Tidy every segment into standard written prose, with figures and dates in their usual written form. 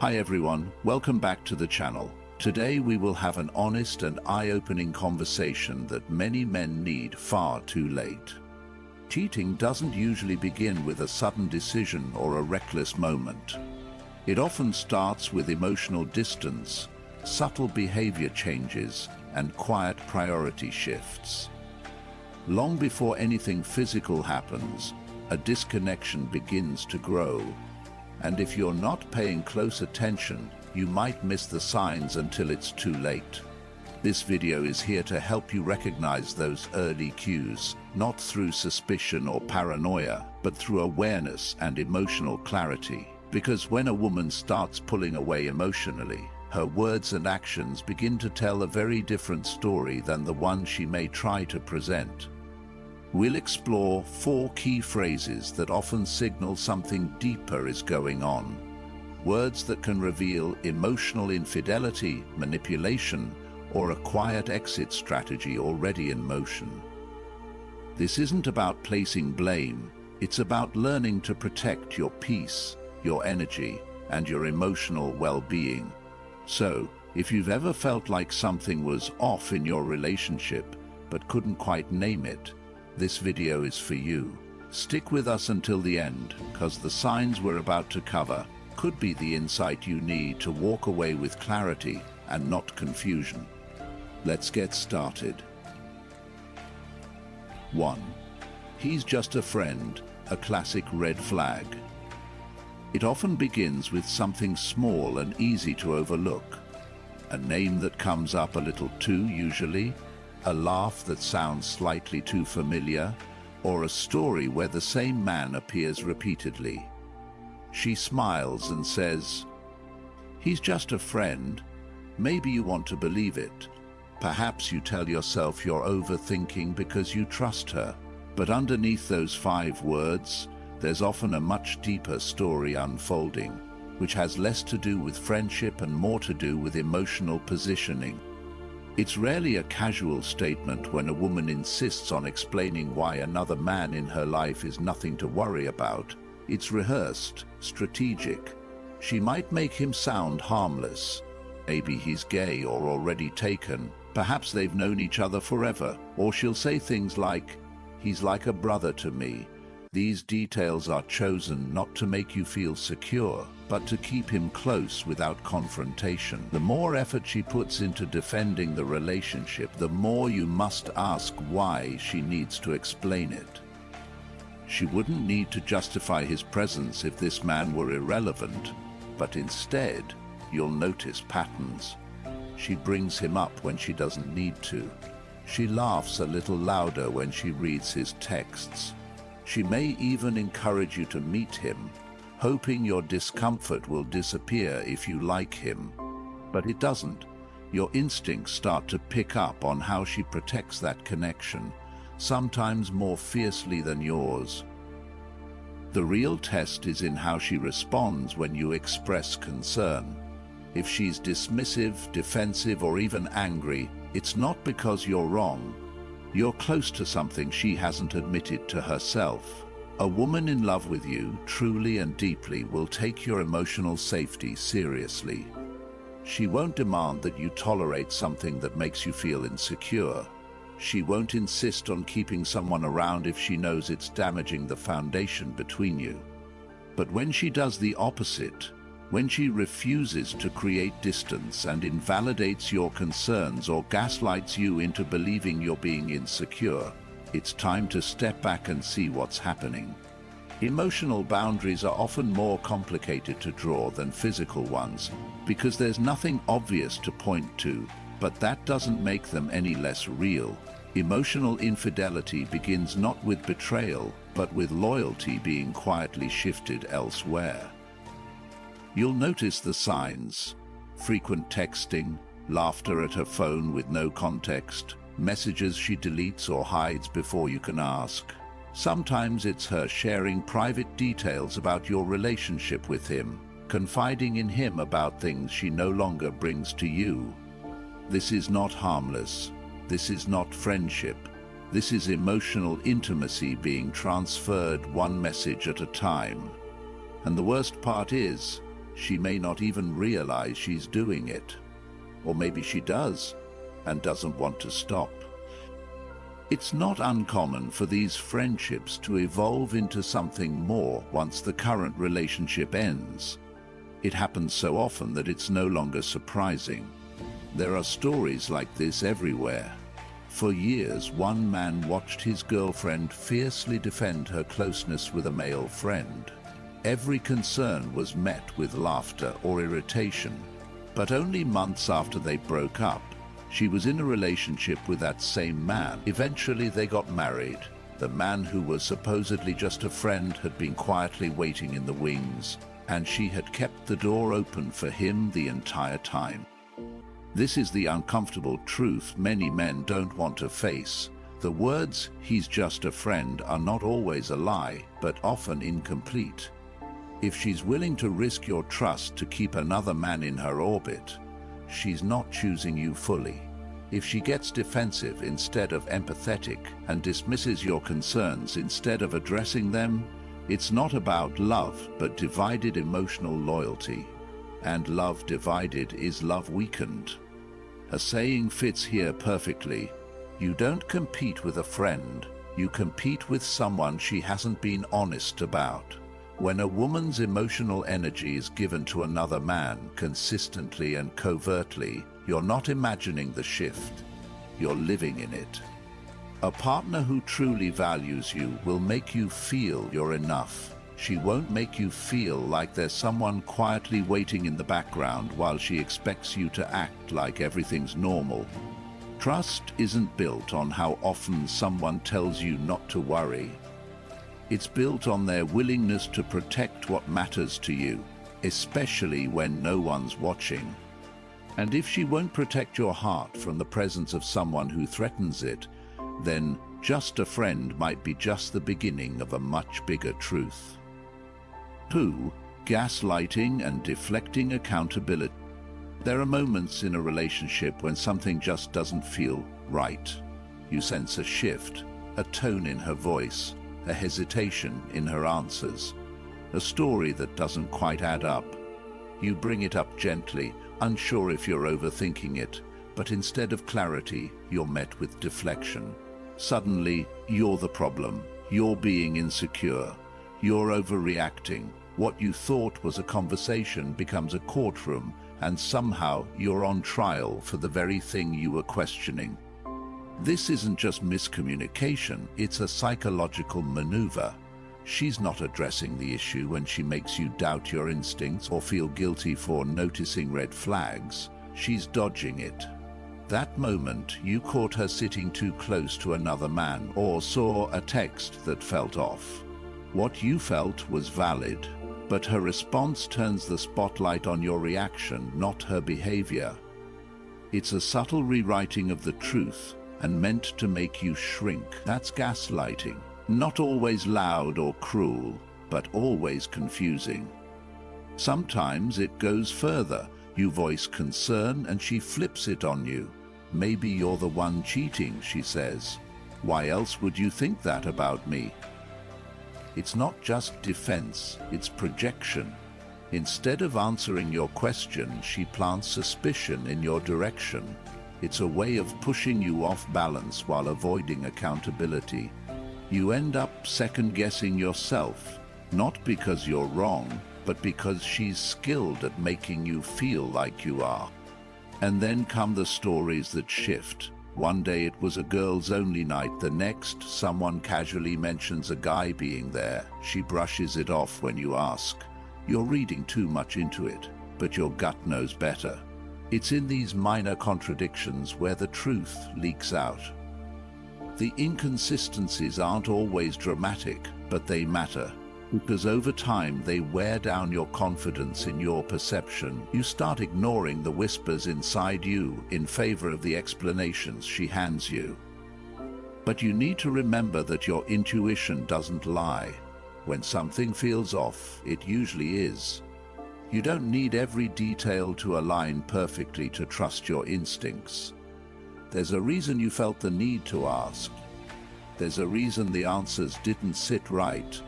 Hi everyone, welcome back to the channel. Today we will have an honest and eye-opening conversation that many men need far too late. Cheating doesn't usually begin with a sudden decision or a reckless moment. It often starts with emotional distance, subtle behavior changes, and quiet priority shifts. Long before anything physical happens, a disconnection begins to grow. And if you're not paying close attention, you might miss the signs until it's too late. This video is here to help you recognize those early cues, not through suspicion or paranoia, but through awareness and emotional clarity. Because when a woman starts pulling away emotionally, her words and actions begin to tell a very different story than the one she may try to present. We'll explore 4 key phrases that often signal something deeper is going on. Words that can reveal emotional infidelity, manipulation, or a quiet exit strategy already in motion. This isn't about placing blame, it's about learning to protect your peace, your energy, and your emotional well-being. So, if you've ever felt like something was off in your relationship, but couldn't quite name it, this video is for you. Stick with us until the end, because the signs we're about to cover could be the insight you need to walk away with clarity and not confusion. Let's get started. 1. He's just a friend, a classic red flag. It often begins with something small and easy to overlook. A name that comes up a little too usually, a laugh that sounds slightly too familiar, or a story where the same man appears repeatedly. She smiles and says, "He's just a friend." Maybe you want to believe it. Perhaps you tell yourself you're overthinking because you trust her. But underneath those 5 words, there's often a much deeper story unfolding, which has less to do with friendship and more to do with emotional positioning. It's rarely a casual statement when a woman insists on explaining why another man in her life is nothing to worry about. It's rehearsed, strategic. She might make him sound harmless. Maybe he's gay or already taken. Perhaps they've known each other forever. Or she'll say things like, "He's like a brother to me." These details are chosen not to make you feel secure, but to keep him close without confrontation. The more effort she puts into defending the relationship, the more you must ask why she needs to explain it. She wouldn't need to justify his presence if this man were irrelevant, but instead, you'll notice patterns. She brings him up when she doesn't need to. She laughs a little louder when she reads his texts. She may even encourage you to meet him, hoping your discomfort will disappear if you like him. But it doesn't. Your instincts start to pick up on how she protects that connection, sometimes more fiercely than yours. The real test is in how she responds when you express concern. If she's dismissive, defensive, or even angry, it's not because you're wrong. You're close to something she hasn't admitted to herself. A woman in love with you, truly and deeply, will take your emotional safety seriously. She won't demand that you tolerate something that makes you feel insecure. She won't insist on keeping someone around if she knows it's damaging the foundation between you. But when she does the opposite, when she refuses to create distance and invalidates your concerns or gaslights you into believing you're being insecure, it's time to step back and see what's happening. Emotional boundaries are often more complicated to draw than physical ones because there's nothing obvious to point to, but that doesn't make them any less real. Emotional infidelity begins not with betrayal, but with loyalty being quietly shifted elsewhere. You'll notice the signs: frequent texting, laughter at her phone with no context, messages she deletes or hides before you can ask. Sometimes it's her sharing private details about your relationship with him, confiding in him about things she no longer brings to you. This is not harmless. This is not friendship. This is emotional intimacy being transferred one message at a time. And the worst part is, She may not even realize she's doing it. Or maybe she does, and doesn't want to stop. It's not uncommon for these friendships to evolve into something more once the current relationship ends. It happens so often that it's no longer surprising. There are stories like this everywhere. For years, one man watched his girlfriend fiercely defend her closeness with a male friend. Every concern was met with laughter or irritation. But only months after they broke up, she was in a relationship with that same man. Eventually they got married. The man who was supposedly just a friend had been quietly waiting in the wings, and she had kept the door open for him the entire time. This is the uncomfortable truth many men don't want to face. The words, "he's just a friend," are not always a lie, but often incomplete. If she's willing to risk your trust to keep another man in her orbit, she's not choosing you fully. If she gets defensive instead of empathetic and dismisses your concerns instead of addressing them, it's not about love, but divided emotional loyalty. And love divided is love weakened. A saying fits here perfectly. You don't compete with a friend, you compete with someone she hasn't been honest about. When a woman's emotional energy is given to another man consistently and covertly, you're not imagining the shift, you're living in it. A partner who truly values you will make you feel you're enough. She won't make you feel like there's someone quietly waiting in the background while she expects you to act like everything's normal. Trust isn't built on how often someone tells you not to worry. It's built on their willingness to protect what matters to you, especially when no one's watching. And if she won't protect your heart from the presence of someone who threatens it, then just a friend might be just the beginning of a much bigger truth. 2. Gaslighting and deflecting accountability. There are moments in a relationship when something just doesn't feel right. You sense a shift, a tone in her voice, a hesitation in her answers, a story that doesn't quite add up. You bring it up gently, unsure if you're overthinking it, but instead of clarity, you're met with deflection. Suddenly, you're the problem. You're being insecure. You're overreacting. What you thought was a conversation becomes a courtroom, and somehow you're on trial for the very thing you were questioning. This isn't just miscommunication, it's a psychological maneuver. She's not addressing the issue when she makes you doubt your instincts or feel guilty for noticing red flags. She's dodging it. That moment, you caught her sitting too close to another man or saw a text that felt off. What you felt was valid, but her response turns the spotlight on your reaction, not her behavior. It's a subtle rewriting of the truth, and meant to make you shrink. That's gaslighting. Not always loud or cruel, but always confusing. Sometimes it goes further. You voice concern and she flips it on you. Maybe you're the one cheating, she says. Why else would you think that about me? It's not just defense, it's projection. Instead of answering your question, she plants suspicion in your direction. It's a way of pushing you off balance while avoiding accountability. You end up second-guessing yourself, not because you're wrong, but because she's skilled at making you feel like you are. And then come the stories that shift. One day it was a girls-only night, the next someone casually mentions a guy being there. She brushes it off when you ask. You're reading too much into it, but your gut knows better. It's in these minor contradictions where the truth leaks out. The inconsistencies aren't always dramatic, but they matter, because over time they wear down your confidence in your perception. You start ignoring the whispers inside you in favor of the explanations she hands you. But you need to remember that your intuition doesn't lie. When something feels off, it usually is. You don't need every detail to align perfectly to trust your instincts. There's a reason you felt the need to ask. There's a reason the answers didn't sit right.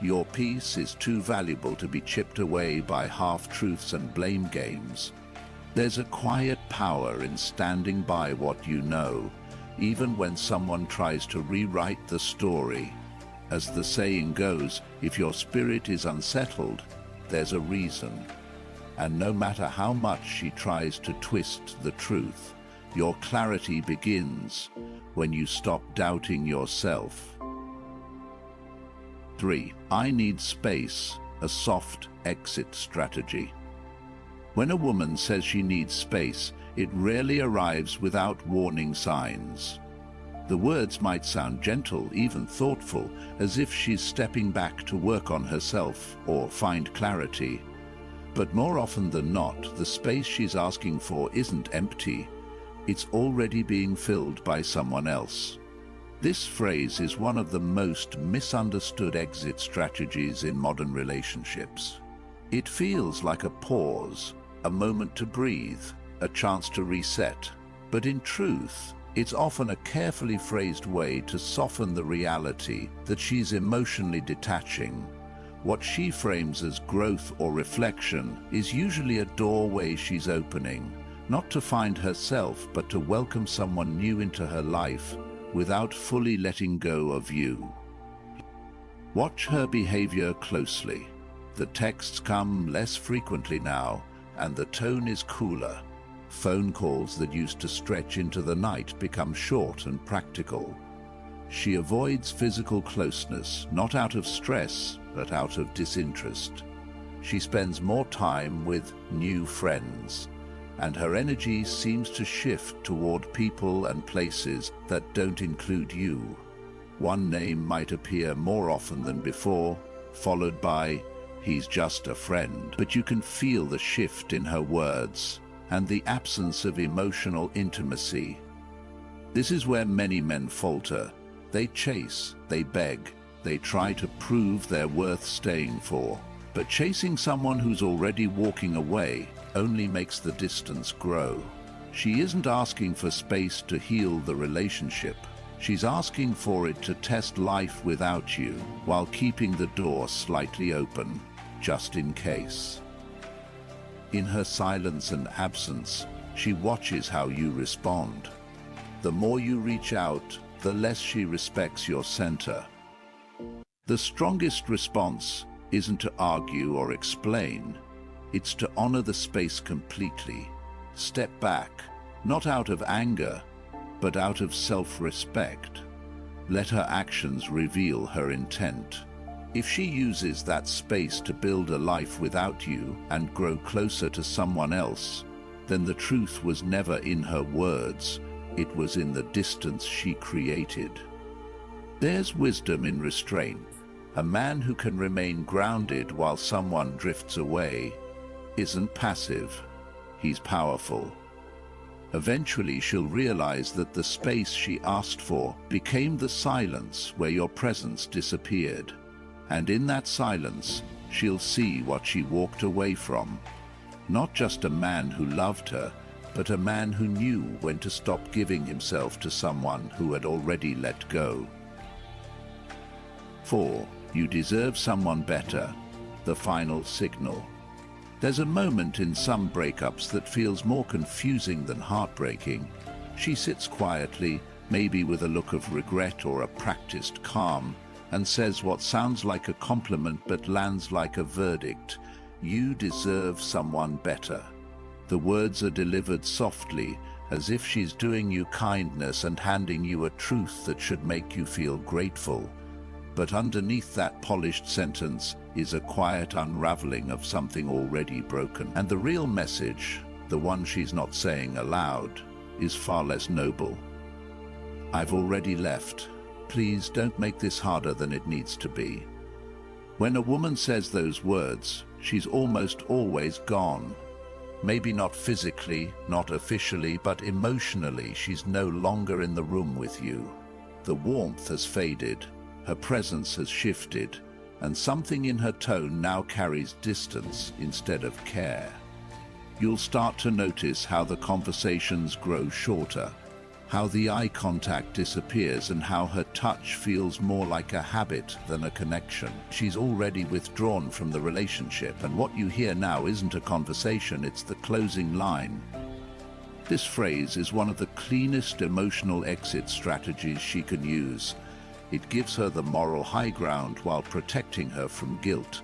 Your peace is too valuable to be chipped away by half-truths and blame games. There's a quiet power in standing by what you know, even when someone tries to rewrite the story. As the saying goes, if your spirit is unsettled, there's a reason. And no matter how much she tries to twist the truth, your clarity begins when you stop doubting yourself. 3. I need space, a soft exit strategy. When a woman says she needs space, it rarely arrives without warning signs. The words might sound gentle, even thoughtful, as if she's stepping back to work on herself or find clarity. But more often than not, the space she's asking for isn't empty. It's already being filled by someone else. This phrase is one of the most misunderstood exit strategies in modern relationships. It feels like a pause, a moment to breathe, a chance to reset. But in truth, it's often a carefully phrased way to soften the reality that she's emotionally detaching. What she frames as growth or reflection is usually a doorway she's opening, not to find herself, but to welcome someone new into her life without fully letting go of you. Watch her behavior closely. The texts come less frequently now, and the tone is cooler. Phone calls that used to stretch into the night become short and practical. She avoids physical closeness, not out of stress, but out of disinterest. She spends more time with new friends, and her energy seems to shift toward people and places that don't include you. One name might appear more often than before, followed by, "He's just a friend," but you can feel the shift in her words and the absence of emotional intimacy. This is where many men falter. They chase, they beg, they try to prove they're worth staying for. But chasing someone who's already walking away only makes the distance grow. She isn't asking for space to heal the relationship. She's asking for it to test life without you, while keeping the door slightly open, just in case. In her silence and absence, she watches how you respond. The more you reach out, the less she respects your center. The strongest response isn't to argue or explain. It's to honor the space completely. Step back, not out of anger, but out of self-respect. Let her actions reveal her intent. If she uses that space to build a life without you and grow closer to someone else, then the truth was never in her words, it was in the distance she created. There's wisdom in restraint. A man who can remain grounded while someone drifts away isn't passive, he's powerful. Eventually she'll realize that the space she asked for became the silence where your presence disappeared. And in that silence, she'll see what she walked away from. Not just a man who loved her, but a man who knew when to stop giving himself to someone who had already let go. 4. You deserve someone better. The final signal. There's a moment in some breakups that feels more confusing than heartbreaking. She sits quietly, maybe with a look of regret or a practiced calm, and says what sounds like a compliment but lands like a verdict. You deserve someone better. The words are delivered softly, as if she's doing you kindness and handing you a truth that should make you feel grateful. But underneath that polished sentence is a quiet unraveling of something already broken. And the real message, the one she's not saying aloud, is far less noble. I've already left. Please don't make this harder than it needs to be. When a woman says those words, she's almost always gone. Maybe not physically, not officially, but emotionally, she's no longer in the room with you. The warmth has faded. Her presence has shifted, and something in her tone now carries distance instead of care. You'll start to notice how the conversations grow shorter, how the eye contact disappears and how her touch feels more like a habit than a connection. She's already withdrawn from the relationship, and what you hear now isn't a conversation, it's the closing line. This phrase is one of the cleanest emotional exit strategies she can use. It gives her the moral high ground while protecting her from guilt.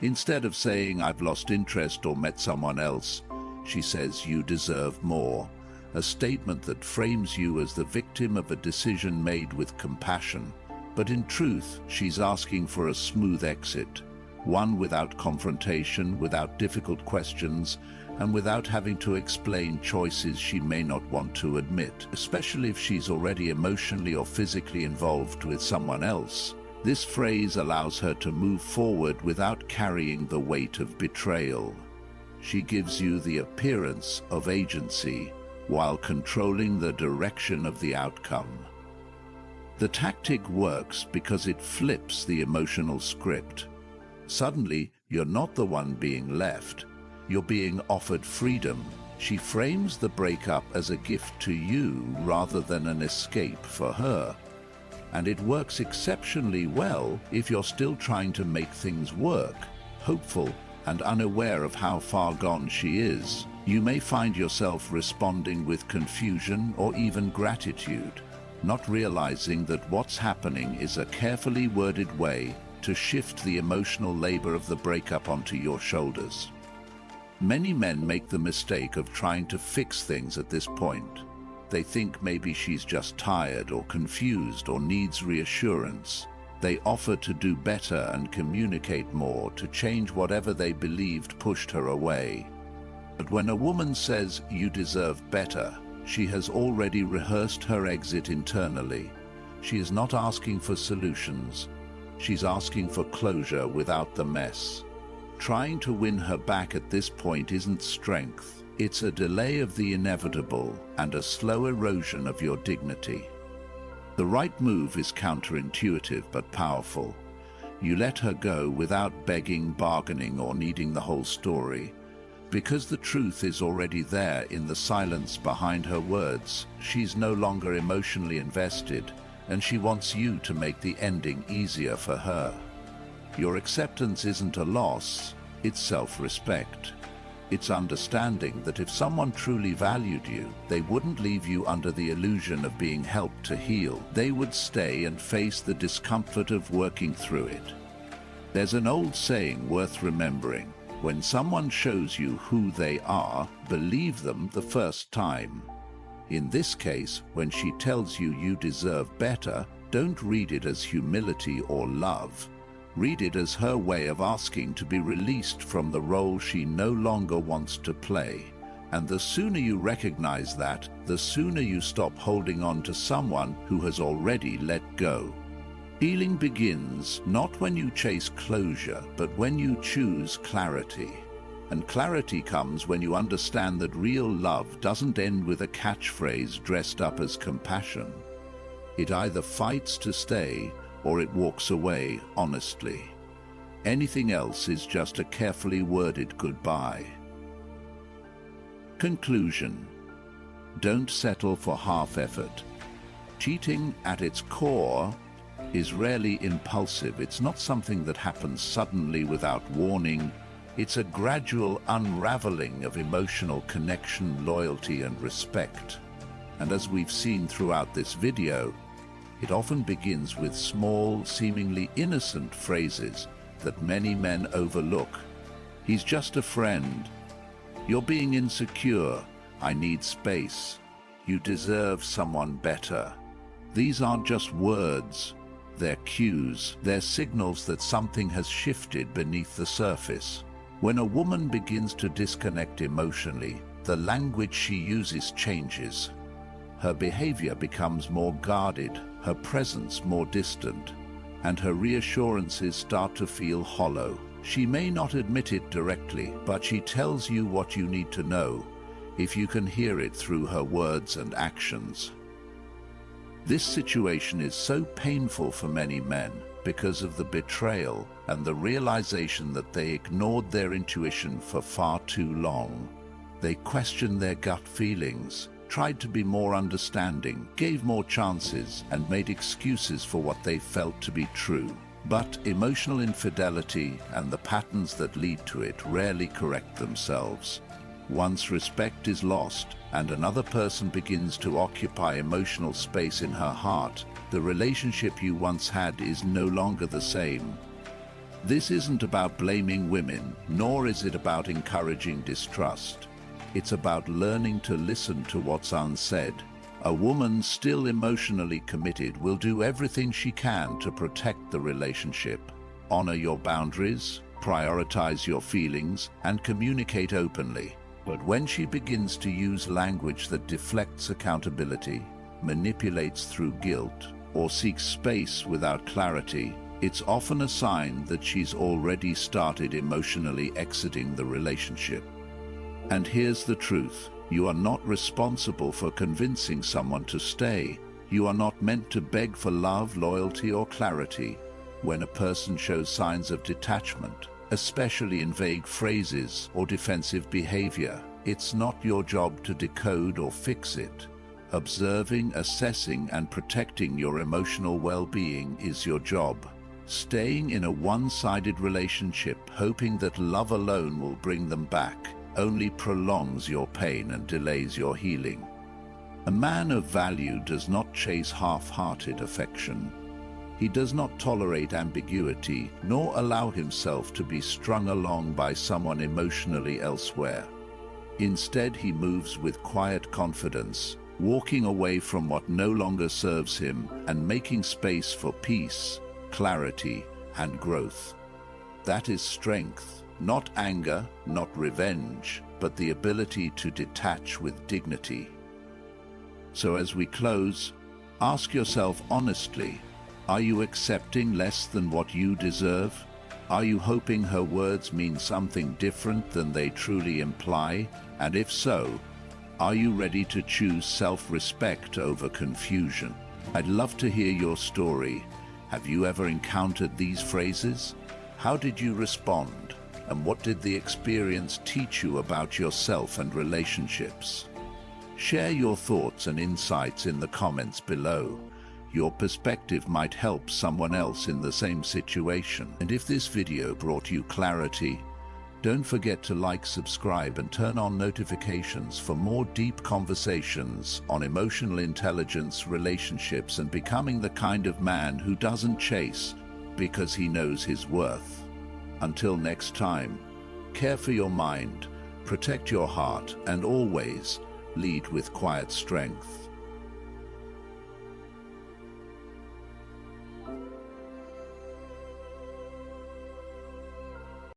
Instead of saying, "I've lost interest or met someone else," she says, "You deserve more." A statement that frames you as the victim of a decision made with compassion. But in truth, she's asking for a smooth exit, one without confrontation, without difficult questions, and without having to explain choices she may not want to admit, especially if she's already emotionally or physically involved with someone else. This phrase allows her to move forward without carrying the weight of betrayal. She gives you the appearance of agency, while controlling the direction of the outcome. The tactic works because it flips the emotional script. Suddenly, you're not the one being left. You're being offered freedom. She frames the breakup as a gift to you rather than an escape for her. And it works exceptionally well if you're still trying to make things work, hopeful and unaware of how far gone she is. You may find yourself responding with confusion or even gratitude, not realizing that what's happening is a carefully worded way to shift the emotional labor of the breakup onto your shoulders. Many men make the mistake of trying to fix things at this point. They think maybe she's just tired or confused or needs reassurance. They offer to do better and communicate more to change whatever they believed pushed her away. But when a woman says, "You deserve better," she has already rehearsed her exit internally. She is not asking for solutions. She's asking for closure without the mess. Trying to win her back at this point isn't strength. It's a delay of the inevitable and a slow erosion of your dignity. The right move is counterintuitive but powerful. You let her go without begging, bargaining, or needing the whole story. Because the truth is already there in the silence behind her words, she's no longer emotionally invested, and she wants you to make the ending easier for her. Your acceptance isn't a loss, it's self-respect. It's understanding that if someone truly valued you, they wouldn't leave you under the illusion of being helped to heal. They would stay and face the discomfort of working through it. There's an old saying worth remembering. When someone shows you who they are, believe them the first time. In this case, when she tells you you deserve better, don't read it as humility or love. Read it as her way of asking to be released from the role she no longer wants to play. And the sooner you recognize that, the sooner you stop holding on to someone who has already let go. Healing begins not when you chase closure, but when you choose clarity. And clarity comes when you understand that real love doesn't end with a catchphrase dressed up as compassion. It either fights to stay or it walks away honestly. Anything else is just a carefully worded goodbye. Conclusion. Don't settle for half effort. Cheating, at its core, is rarely impulsive. It's not something that happens suddenly without warning. It's a gradual unraveling of emotional connection, loyalty, and respect. And as we've seen throughout this video, it often begins with small, seemingly innocent phrases that many men overlook. "He's just a friend." "You're being insecure." "I need space." "You deserve someone better." These aren't just words. They're cues. They're signals that something has shifted beneath the surface. When a woman begins to disconnect emotionally, the language she uses changes. Her behavior becomes more guarded, her presence more distant, and her reassurances start to feel hollow. She may not admit it directly, but she tells you what you need to know, if you can hear it through her words and actions. This situation is so painful for many men because of the betrayal and the realization that they ignored their intuition for far too long. They question their gut feelings, tried to be more understanding, gave more chances, and made excuses for what they felt to be true. But emotional infidelity and the patterns that lead to it rarely correct themselves. Once respect is lost and another person begins to occupy emotional space in her heart, the relationship you once had is no longer the same. This isn't about blaming women, nor is it about encouraging distrust. It's about learning to listen to what's unsaid. A woman still emotionally committed will do everything she can to protect the relationship. Honor your boundaries, prioritize your feelings, and communicate openly. But when she begins to use language that deflects accountability, manipulates through guilt, or seeks space without clarity, it's often a sign that she's already started emotionally exiting the relationship. And here's the truth. You are not responsible for convincing someone to stay. You are not meant to beg for love, loyalty, or clarity. When a person shows signs of detachment, especially in vague phrases or defensive behavior, it's not your job to decode or fix it. Observing, assessing, and protecting your emotional well-being is your job. Staying in a one-sided relationship, hoping that love alone will bring them back, only prolongs your pain and delays your healing. A man of value does not chase half-hearted affection. He does not tolerate ambiguity, nor allow himself to be strung along by someone emotionally elsewhere. Instead, he moves with quiet confidence, walking away from what no longer serves him and making space for peace, clarity, and growth. That is strength. Not anger, not revenge, but the ability to detach with dignity. So as we close, ask yourself honestly, are you accepting less than what you deserve? Are you hoping her words mean something different than they truly imply? And if so, are you ready to choose self-respect over confusion? I'd love to hear your story. Have you ever encountered these phrases? How did you respond? And what did the experience teach you about yourself and relationships? Share your thoughts and insights in the comments below. Your perspective might help someone else in the same situation. And if this video brought you clarity, don't forget to like, subscribe, and turn on notifications for more deep conversations on emotional intelligence, relationships, and becoming the kind of man who doesn't chase because he knows his worth. Until next time, care for your mind, protect your heart, and always lead with quiet strength.